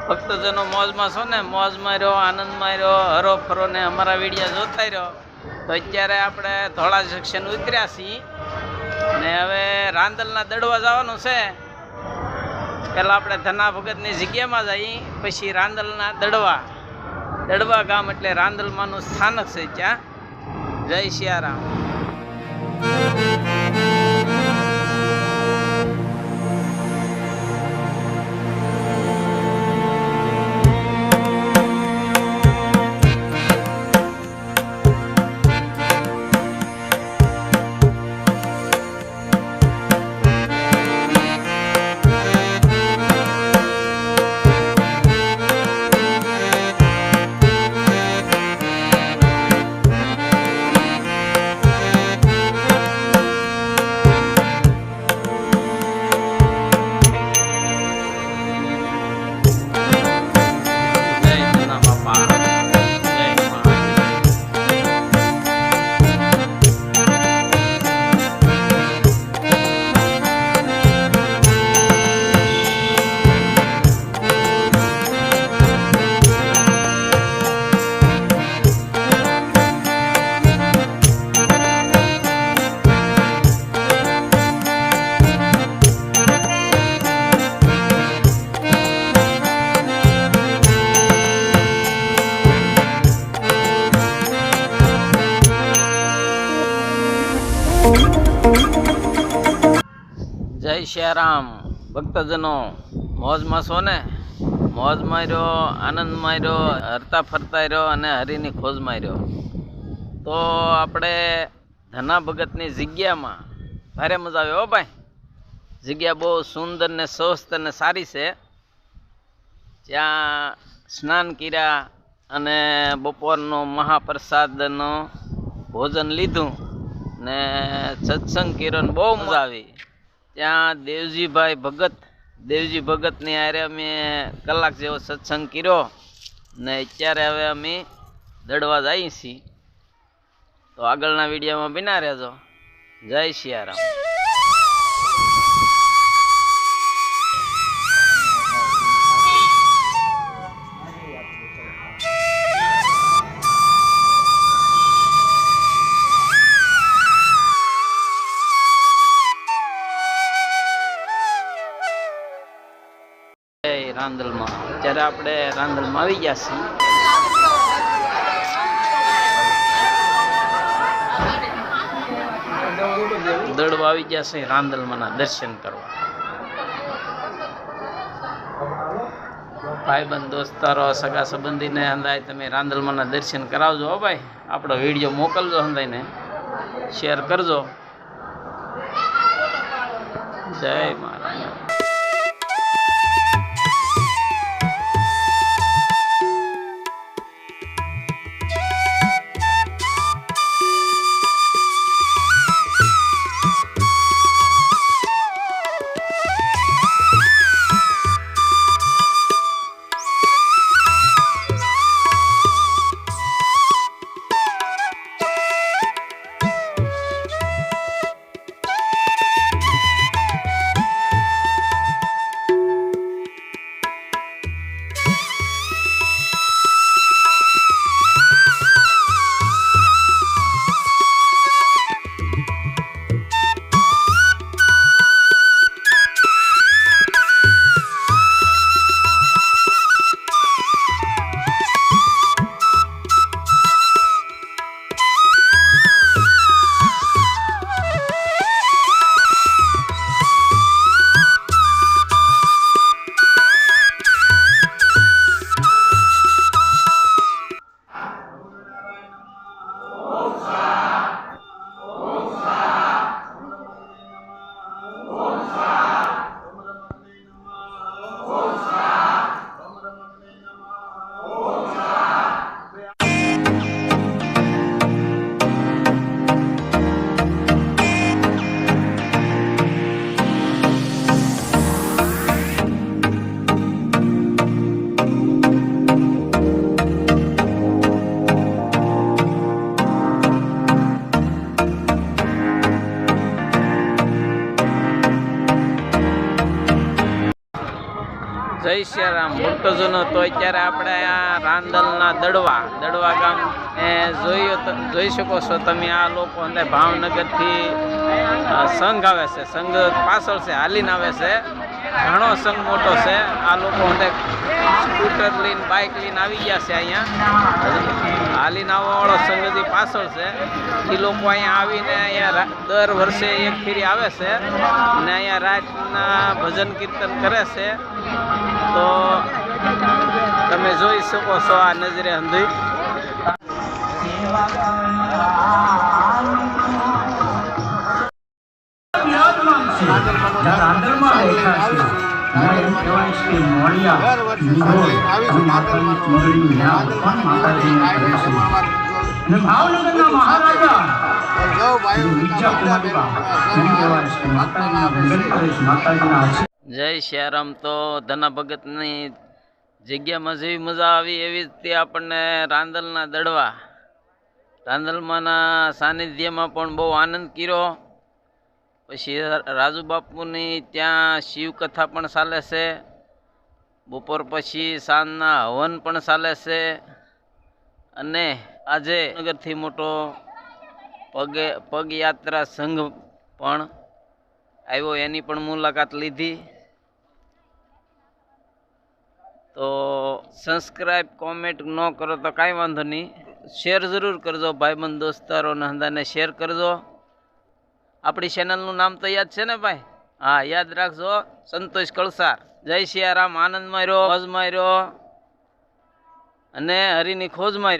ભક્તજનો મોજમાં છો ને, મોજમાં રહ્યો, આનંદમાં રહ્યો, હરો ફરો ને અમારા વિડીયો જોતા રહ્યો. તો અત્યારે આપણે ધોળા જંકશન ઉતર્યા છીએ ને હવે રાંદલના દડવા જવાનું છે. પહેલાં આપણે ધના ભગતની જગ્યામાં જઈએ, પછી રાંદલના દડવા ગામ એટલે રાંદલમાંનું સ્થાનક છે ત્યાં. જય સિયારામ. જય સિયારામ. ભક્તજનો મોજમાં છો ને, મોજમાં રહ્યો, આનંદમાં રહ્યો, હરતા ફરતા રહ્યો અને હરિની ખોજમાં રહ્યો. તો આપણે ધના ભગતની જગ્યામાં ભારે મજા આવે. હો ભાઈ, જગ્યા બહુ સુંદર ને સ્વસ્થ અને સારી છે. ત્યાં સ્નાન કર્યા અને બપોરનો મહાપ્રસાદનો ભોજન લીધું ને સત્સંગ કર્યો ને બહુ મજા આવી. ત્યાં દેવજી ભગતની હારે અમે કલાક જેવો સત્સંગ કર્યો ને અત્યારે હવે અમે દડવા જઈએ છીએ. તો આગળના વિડીયોમાં બિના રહેજો. જય સિયારામ. રાંદલમાં અત્યારે આપણે રાંદલમાં આવી ગયા છીએ. દડવા આવી ગયા છે રાંદલમાંના દર્શન કરવા. ભાઈબંધ દોસ્તારો સગા સંબંધીને હંધાય તમે રાંદલમાંના દર્શન કરાવજો. હો ભાઈ, આપણો વિડીયો મોકલજો, હંધાઈને શેર કરજો. જય મહારાજ. સિયારામ મોટો જૂનો. તો અત્યારે આપણે આ રાંદલના દડવા ગામ જોઈ શકો છો તમે. આ લોકો અંદર ભાવનગરથી સંઘ આવે છે, સંઘ પાછળ છે, હાલીને આવે છે. ઘણો સંઘ મોટો છે. આ લોકો અંદર સ્કૂટર લઈને બાઇક લઈને આવી ગયા છે. અહીંયા હાલીને આવવાવાળો સંઘ હજી પાછળ છે. એ લોકો અહીંયા આવીને અહીંયા દર વર્ષે એક ફેરી આવે છે અને અહીંયા રાતના ભજન કીર્તન કરે છે. તો તમે જોઈ શકો છો આ નજરે અંધી. જય સિયારામ. તો ધના ભગતની જગ્યામાં જેવી મજા આવી એવી રીતે આપણને રાંદલમાના સાનિધ્યમાં પણ બહુ આનંદ કર્યો. પછી રાજુ બાપુની ત્યાં શિવકથા પણ ચાલે છે. બપોર પછી સાંજના હવન પણ ચાલે છે. અને આજે નગરથી મોટો પગયાત્રા સંઘ પણ આવ્યો, એની પણ મુલાકાત લીધી. તો સબસ્ક્રાઈબ કોમેન્ટ ન કરો તો કાંઈ વાંધો નહીં, શેર જરૂર કરજો. ભાઈબંધ દોસ્તારોને હંધાને શેર કરજો. આપણી ચેનલનું નામ તો યાદ છે ને ભાઈ? હા, યાદ રાખજો, સંતોષ કળસાર. જય સિયારામ. આનંદમાં રહ્યો, મોજમાં રહ્યો અને હરિની ખોજમાં રહ્યો.